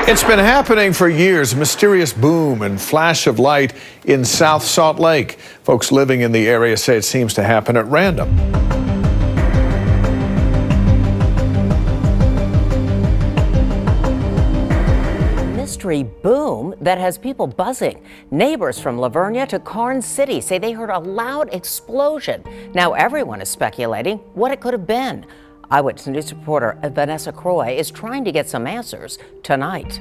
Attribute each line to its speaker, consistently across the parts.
Speaker 1: It's been happening for years. Mysterious boom and flash of light in South Salt Lake. Folks living in the area say it seems to happen at random.
Speaker 2: Mystery boom that has people buzzing. Neighbors from Lavernia to Karnes City say they heard a loud explosion. Now everyone is speculating what it could have been. Eyewitness News reporter Vanessa Croy is trying to get some answers tonight.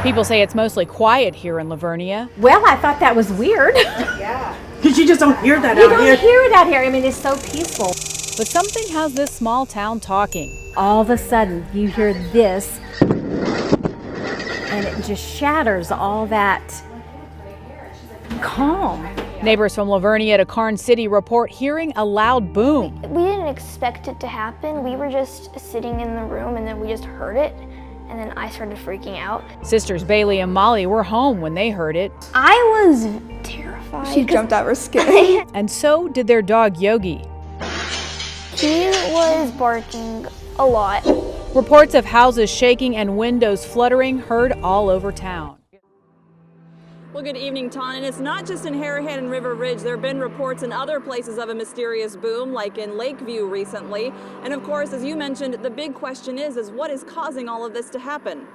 Speaker 3: People say it's mostly quiet here in Lavernia.
Speaker 4: Well, I thought that was weird.
Speaker 5: Yeah. Because you just don't hear that out here.
Speaker 4: You don't hear it out here. I mean, it's so peaceful.
Speaker 3: But something has this small town talking.
Speaker 4: All of a sudden, you hear this, and it just shatters all that calm.
Speaker 3: Neighbors from Lavernia to Karnes City report hearing a loud boom.
Speaker 6: We didn't expect it to happen. We were just sitting in the room and then we just heard it. And then I started freaking out.
Speaker 3: Sisters Bailey and Molly were home when they heard it.
Speaker 6: I was terrified.
Speaker 7: She jumped out of her skin.
Speaker 3: And so did their dog Yogi.
Speaker 6: He was barking a lot.
Speaker 3: Reports of houses shaking and windows fluttering heard all over town.
Speaker 8: Well, good evening, Ton. And it's not just in Harahan and River Ridge. There have been reports in other places of a mysterious boom, like in Lakeview recently. And of course, as you mentioned, the big question is what is causing all of this to happen?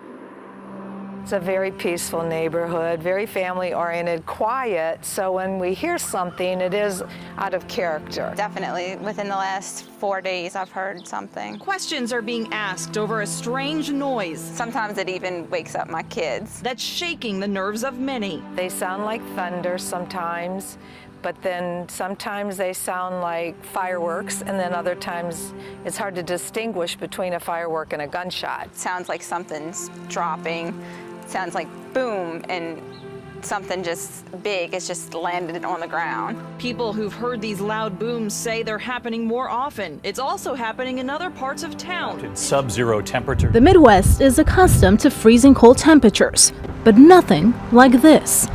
Speaker 9: It's a very peaceful neighborhood, very family-oriented, quiet. So when we hear something, it is out of character.
Speaker 7: Definitely. Within the last 4 days, I've heard something.
Speaker 10: Questions are being asked over a strange noise.
Speaker 7: Sometimes it even wakes up my kids.
Speaker 10: That's shaking the nerves of many.
Speaker 9: They sound like thunder sometimes, but then sometimes they sound like fireworks, and then other times it's hard to distinguish between a firework and a gunshot.
Speaker 7: It sounds like something's dropping. It sounds like boom, and something just big is just landed on the ground.
Speaker 10: People who've heard these loud booms say they're happening more often. It's also happening in other parts of town.
Speaker 11: Sub-zero temperature.
Speaker 12: The Midwest is accustomed to freezing cold temperatures, but nothing like this.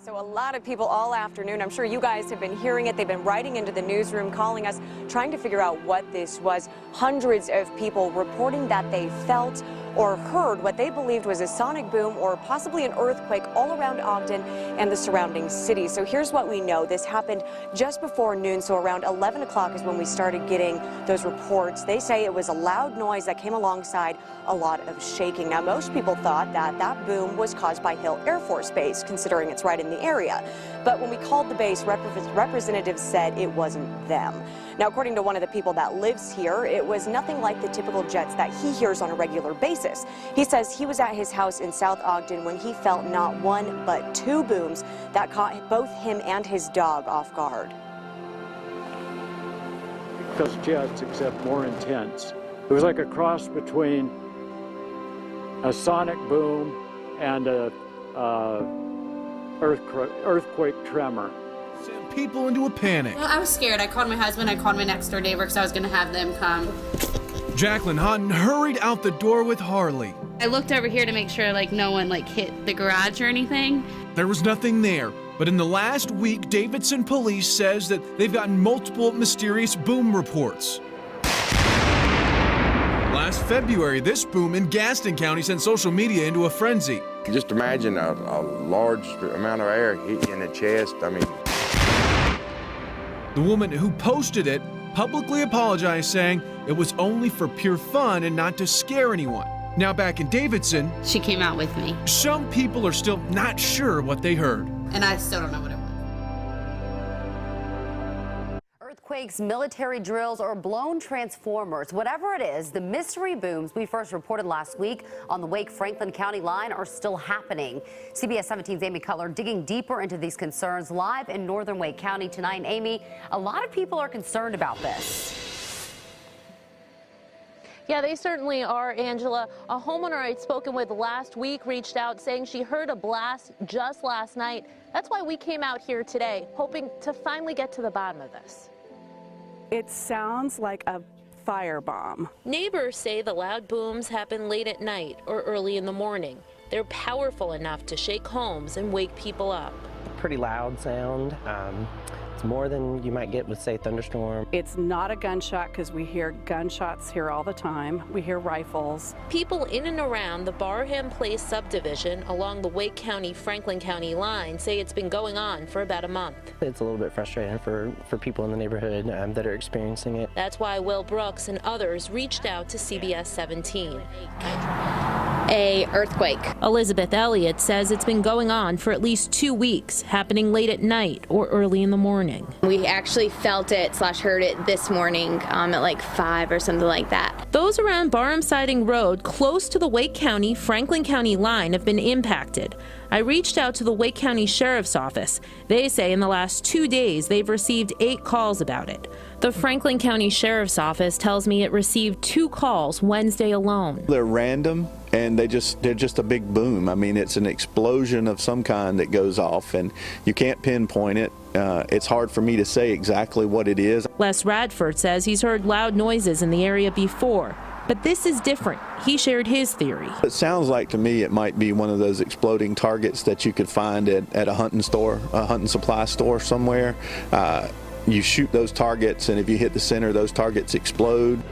Speaker 13: A lot of people all afternoon, I'm sure you guys have been hearing it. They've been writing into the newsroom, calling us, trying to figure out what this was. Hundreds of people reporting that they felt or heard what they believed was a sonic boom or possibly an earthquake all around Ogden and the surrounding cities. So here's what we know. This happened just before noon, so around 11 o'clock is when we started getting those reports. They say it was a loud noise that came alongside a lot of shaking. Now, most people thought that that boom was caused by Hill Air Force Base, considering it's right in the area. But when we called the base, representatives said it wasn't them. Now, according to one of the people that lives here, it was nothing like the typical jets that he hears on a regular basis. He says he was at his house in South Ogden when he felt not one but two booms that caught both him and his dog off guard.
Speaker 14: Those jets, except more intense. It was like a cross between a sonic boom and a earthquake tremor.
Speaker 15: Sent people into a panic.
Speaker 16: Well, I was scared. I called my husband, I called my next door neighbor because I was going to have them come.
Speaker 15: Jacqueline Houghton hurried out the door with Harley.
Speaker 16: I looked over here to make sure no one hit the garage or anything.
Speaker 15: There was nothing there, but in the last week, Davidson police says that they've gotten multiple mysterious boom reports. Last February, this boom in Gaston County sent social media into a frenzy.
Speaker 17: Just imagine a large amount of air hit you in the chest. I mean,
Speaker 15: the woman who posted it publicly apologized, saying it was only for pure fun and not to scare anyone. Now back in Davidson,
Speaker 16: she came out with me.
Speaker 15: Some people are still not sure what they heard.
Speaker 16: And I still don't know what it was.
Speaker 18: Earthquakes, military drills, or blown transformers. Whatever it is, the mystery booms we first reported last week on the Wake-Franklin County line are still happening. CBS 17's Amy Cutler digging deeper into these concerns live in northern Wake County tonight. And Amy, a lot of people are concerned about this.
Speaker 19: Yeah, they certainly are, Angela. A homeowner I'd spoken with last week reached out saying she heard a blast just last night. That's why we came out here today, hoping to finally get to the bottom of this.
Speaker 20: It sounds like a firebomb.
Speaker 19: Neighbors say the loud booms happen late at night or early in the morning. They're powerful enough to shake homes and wake people up.
Speaker 11: pretty loud sound. It's more than you might get with, say, thunderstorm.
Speaker 20: It's not a gunshot because we hear gunshots here all the time. We hear rifles.
Speaker 19: People in and around the Barham Place subdivision along the Wake County-Franklin County line say it's been going on for about a month.
Speaker 11: It's a little bit frustrating for people in the neighborhood that are experiencing it.
Speaker 19: That's why Will Brooks and others reached out to CBS 17. A earthquake. Elizabeth Elliott says it's been going on for at least 2 weeks, happening late at night or early in the morning.
Speaker 21: We actually felt it / heard it this morning at like 5 or something like that.
Speaker 19: Those around Barham Siding Road, close to the Wake County-Franklin County line, have been impacted. I reached out to the Wake County Sheriff's Office. They say in the last 2 days they've received 8 calls about it. The Franklin County Sheriff's Office tells me it received 2 calls Wednesday alone.
Speaker 22: They're random and they're just a big boom. I mean, it's an explosion of some kind that goes off and you can't pinpoint it. It's hard for me to say exactly what it is.
Speaker 19: Les Radford says he's heard loud noises in the area before, but this is different. He shared his theory.
Speaker 22: It sounds like to me it might be one of those exploding targets that you could find at a hunting store, a hunting supply store somewhere. You shoot those targets, and if you hit the center, those targets explode.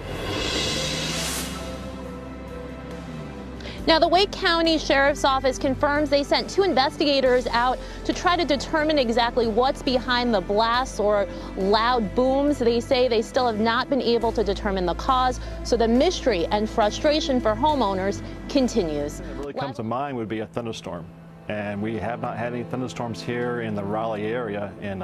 Speaker 19: Now, the Wake County Sheriff's Office confirms they sent 2 investigators out to try to determine exactly what's behind the blasts or loud booms. They say they still have not been able to determine the cause, so the mystery and frustration for homeowners continues.
Speaker 23: What really comes to mind would be a thunderstorm, and we have not had any thunderstorms here in the Raleigh area in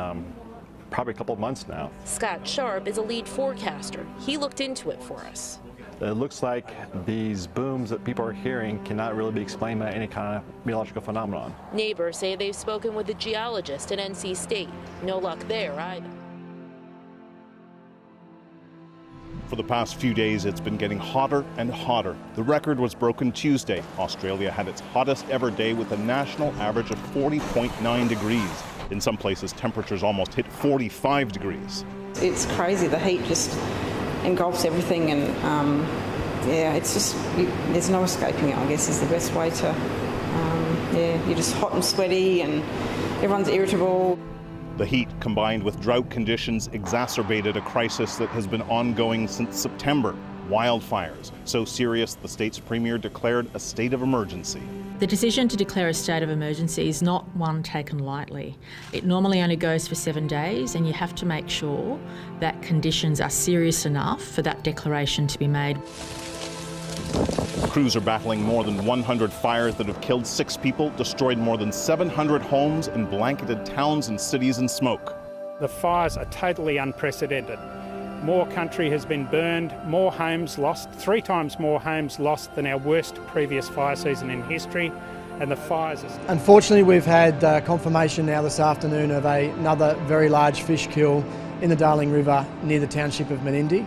Speaker 23: probably a couple of months now.
Speaker 19: Scott Sharp is a lead forecaster. He looked into it for us.
Speaker 23: It looks like these booms that people are hearing cannot really be explained by any kind of meteorological phenomenon.
Speaker 19: Neighbors say they've spoken with a geologist at NC State. No luck there either.
Speaker 24: For the past few days, it's been getting hotter and hotter. The record was broken Tuesday. Australia had its hottest ever day with a national average of 40.9 degrees. In some places, temperatures almost hit 45 degrees.
Speaker 5: It's crazy. The heat just engulfs everything, and yeah, it's just, there's no escaping it, I guess, is the best way to, yeah, you're just hot and sweaty and everyone's irritable.
Speaker 24: The heat, combined with drought conditions, exacerbated a crisis that has been ongoing since September. Wildfires, so serious the state's premier declared a state of emergency.
Speaker 25: The decision to declare a state of emergency is not one taken lightly. It normally only goes for 7 days, and you have to make sure that conditions are serious enough for that declaration to be made.
Speaker 24: Crews are battling more than 100 fires that have killed 6 people, destroyed more than 700 homes, and blanketed towns and cities in smoke.
Speaker 26: The fires are totally unprecedented. More country has been burned, more homes lost, 3 times more homes lost than our worst previous fire season in history, and the fires are...
Speaker 27: Unfortunately, we've had confirmation now this afternoon of another very large fish kill in the Darling River near the township of Menindee.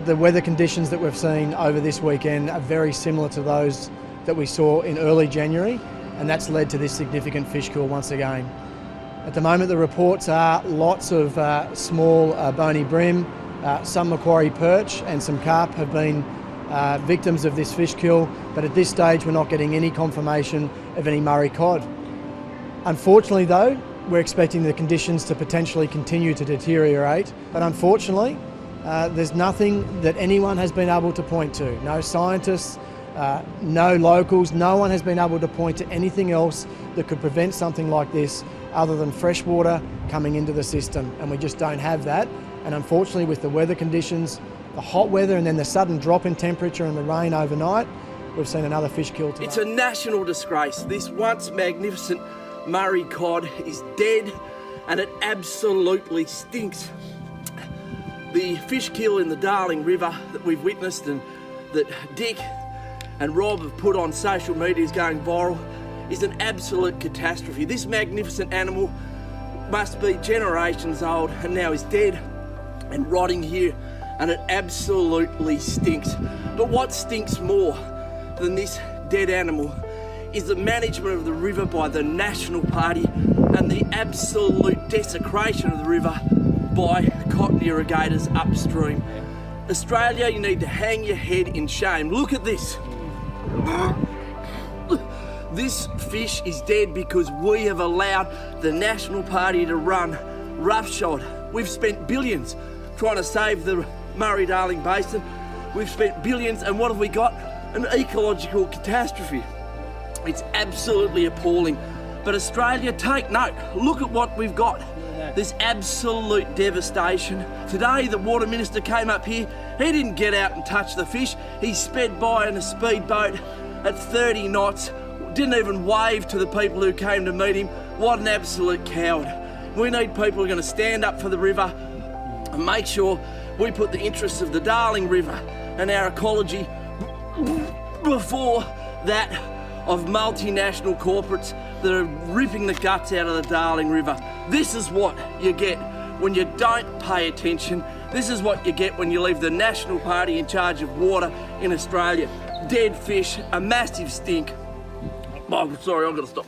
Speaker 27: The weather conditions that we've seen over this weekend are very similar to those that we saw in early January, and that's led to this significant fish kill once again. At the moment, the reports are lots of small bony bream, some Macquarie perch and some carp have been victims of this fish kill, but at this stage we're not getting any confirmation of any Murray cod. Unfortunately though, we're expecting the conditions to potentially continue to deteriorate, but unfortunately there's nothing that anyone has been able to point to. No scientists, no locals, no one has been able to point to anything else that could prevent something like this other than fresh water coming into the system, and we just don't have that. And unfortunately, with the weather conditions, the hot weather and then the sudden drop in temperature and the rain overnight, we've seen another fish kill today.
Speaker 28: It's a national disgrace. This once magnificent Murray cod is dead, and it absolutely stinks. The fish kill in the Darling River that we've witnessed and that Dick and Rob have put on social media is going viral is an absolute catastrophe. This magnificent animal must be generations old and now is dead and rotting here, and it absolutely stinks. But what stinks more than this dead animal is the management of the river by the National Party and the absolute desecration of the river by cotton irrigators upstream. Australia, you need to hang your head in shame. Look at this. This fish is dead because we have allowed the National Party to run roughshod. We've spent billions trying to save the Murray-Darling Basin. We've spent billions, and what have we got? An ecological catastrophe. It's absolutely appalling. But Australia, take note. Look at what we've got. This absolute devastation. Today, the Water Minister came up here. He didn't get out and touch the fish. He sped by in a speedboat at 30 knots. Didn't even wave to the people who came to meet him. What an absolute coward. We need people who are going to stand up for the river and make sure we put the interests of the Darling River and our ecology before that of multinational corporates that are ripping the guts out of the Darling River. This is what you get when you don't pay attention. This is what you get when you leave the National Party in charge of water in Australia. Dead fish, a massive stink. Oh, sorry, I've got to stop.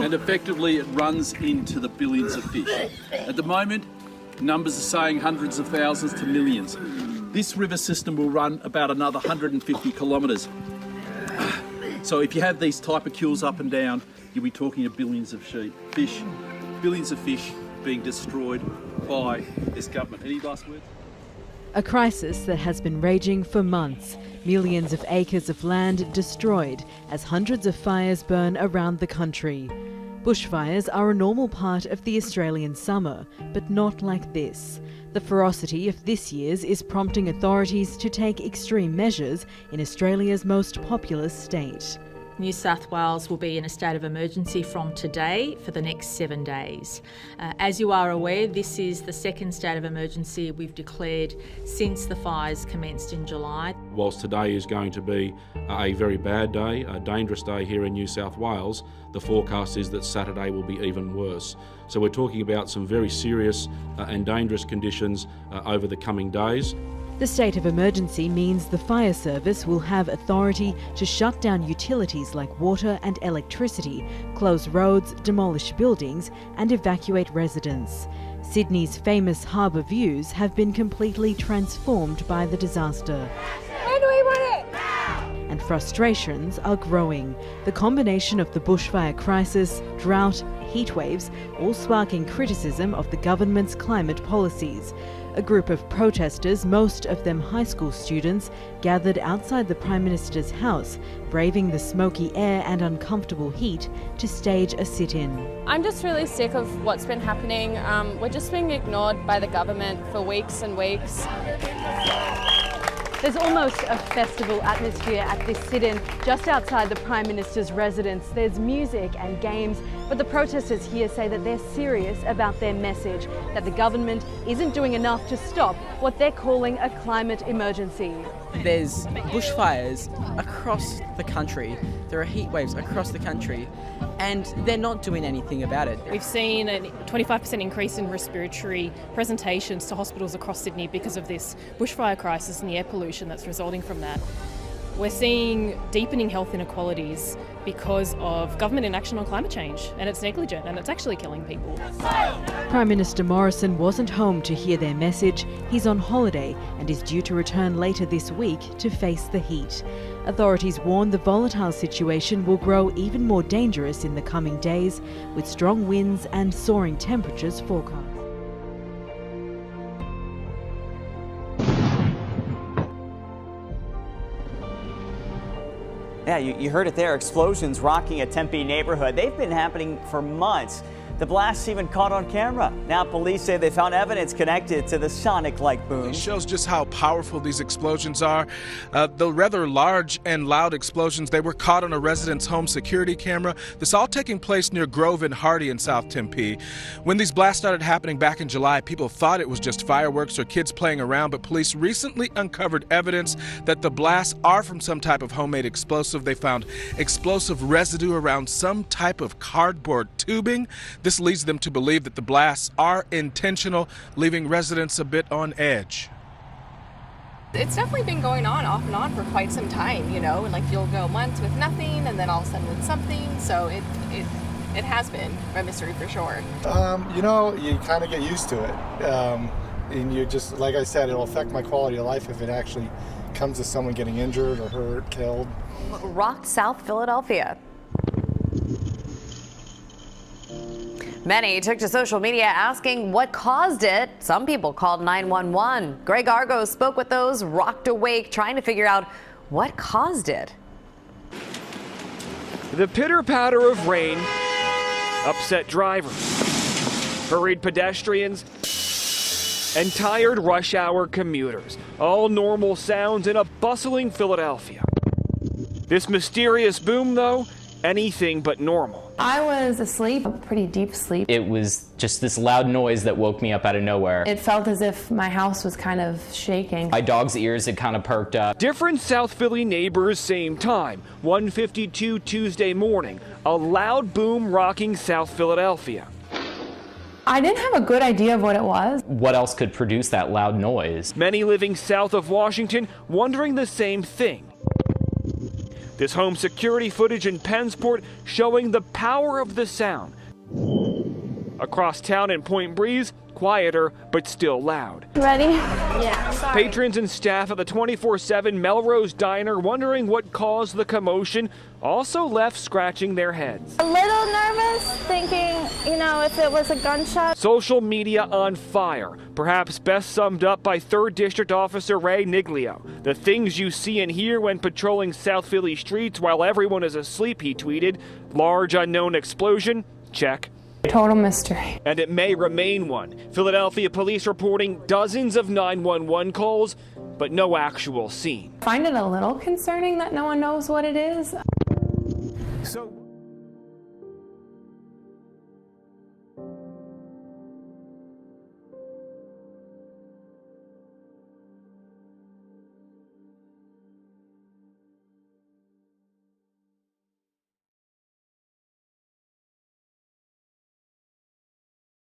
Speaker 1: And effectively it runs into the billions of fish. At the moment, numbers are saying hundreds of thousands to millions. This river system will run about another 150 kilometres. So if you have these type of kills up and down, you'll be talking of billions of fish, billions of fish being destroyed by this government. Any last words?
Speaker 2: A crisis that has been raging for months. Millions of acres of land destroyed as hundreds of fires burn around the country. Bushfires are a normal part of the Australian summer, but not like this. The ferocity of this year's is prompting authorities to take extreme measures in Australia's most populous state.
Speaker 25: New South Wales will be in a state of emergency from today for the next 7 days. As you are aware, this is the second state of emergency we've declared since the fires commenced in July.
Speaker 3: Whilst today is going to be a very bad day, a dangerous day here in New South Wales, the forecast is that Saturday will be even worse. So we're talking about some very serious and dangerous conditions over the coming days.
Speaker 2: The state of emergency means the fire service will have authority to shut down utilities like water and electricity, close roads, demolish buildings and evacuate residents. Sydney's famous harbour views have been completely transformed by the disaster.
Speaker 4: When do we want it?
Speaker 2: Now! And frustrations are growing. The combination of the bushfire crisis, drought, heatwaves, all sparking criticism of the government's climate policies. A group of protesters, most of them high school students, gathered outside the Prime Minister's house, braving the smoky air and uncomfortable heat to stage a sit-in.
Speaker 4: I'm just really sick of what's been happening. We're just being ignored by the government for weeks and weeks.
Speaker 6: There's almost a festival atmosphere at this sit-in just outside the Prime Minister's residence. There's music and games, but the protesters here say that they're serious about their message, that the government isn't doing enough to stop what they're calling a climate emergency.
Speaker 7: There's bushfires across the country, there are heat waves across the country, and they're not doing anything about it.
Speaker 8: We've seen a 25% increase in respiratory presentations to hospitals across Sydney because of this bushfire crisis and the air pollution that's resulting from that. We're seeing deepening health inequalities because of government inaction on climate change, and it's negligent and it's actually killing people.
Speaker 2: Prime Minister Morrison wasn't home to hear their message. He's on holiday and is due to return later this week to face the heat. Authorities warn the volatile situation will grow even more dangerous in the coming days, with strong winds and soaring temperatures forecast.
Speaker 9: Yeah, you heard it there. Explosions rocking a Tempe neighborhood. They've been happening for months. The blasts even caught on camera. Now police say they found evidence connected to the sonic-like boom.
Speaker 29: It shows just how powerful these explosions are. The rather large and loud explosions, they were caught on a resident's home security camera. This all taking place near Grove and Hardy in South Tempe. When these blasts started happening back in July, people thought it was just fireworks or kids playing around, but police recently uncovered evidence that the blasts are from some type of homemade explosive. They found explosive residue around some type of cardboard tubing. This leads them to believe that the blasts are intentional, leaving residents a bit on edge.
Speaker 4: It's definitely been going on off and on for quite some time, you know, and like you'll go months with nothing and then all of a sudden with something, so it has been a mystery for sure.
Speaker 30: You know, you kind of get used to it, and you just, like I said, it'll affect my quality of life if it actually comes to someone getting injured or hurt, killed.
Speaker 10: rocked South Philadelphia. Many took to social media asking what caused it. Some people called 911. Greg Argos spoke with those rocked awake, trying to figure out what caused it.
Speaker 11: The pitter-patter of rain, upset drivers, hurried pedestrians, and tired rush hour commuters. All normal sounds in a bustling Philadelphia. This mysterious boom, though, anything but normal.
Speaker 12: I was asleep, a pretty deep sleep.
Speaker 13: It was just this loud noise that woke me up out of nowhere.
Speaker 12: It felt as if my house was kind of shaking.
Speaker 13: My dog's ears had kind of perked up.
Speaker 11: Different South Philly neighbors, same time, 1:52 Tuesday morning. A loud boom rocking South Philadelphia.
Speaker 12: I didn't have a good idea of what it was.
Speaker 13: What else could produce that loud noise?
Speaker 11: Many living south of Washington wondering the same thing. This home security footage in Pennsport showing the power of the sound. Across town in Point Breeze, quieter but still loud.
Speaker 12: Ready? Yeah. Sorry.
Speaker 11: Patrons and staff at the 24/7 Melrose Diner wondering what caused the commotion, also left scratching their heads.
Speaker 12: A little nervous, thinking, if it was a gunshot.
Speaker 11: Social media on fire, perhaps best summed up by 3rd District Officer Ray Niglio. The things you see and hear when patrolling South Philly streets while everyone is asleep, he tweeted. Large unknown explosion? Check.
Speaker 12: Total mystery.
Speaker 11: And it may remain one. Philadelphia police reporting dozens of 911 calls, but no actual scene.
Speaker 12: I find it a little concerning that no one knows what it is.
Speaker 11: So